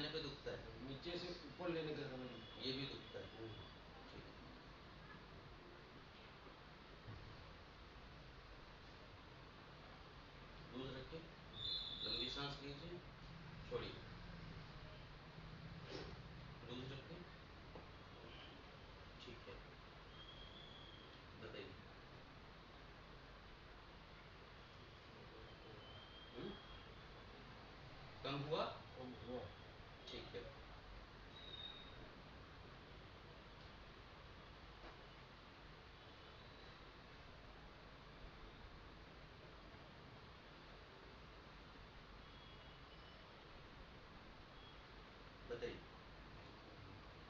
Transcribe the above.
लाने पे दुखता है, नीचे से ऊपर लेने का समय ये भी दुखता है। ठीक है, दूध रखिए, लंबी सांस लीजिए, छोड़िए, दूध रखिए। ठीक है, बताइए। कम हुआ?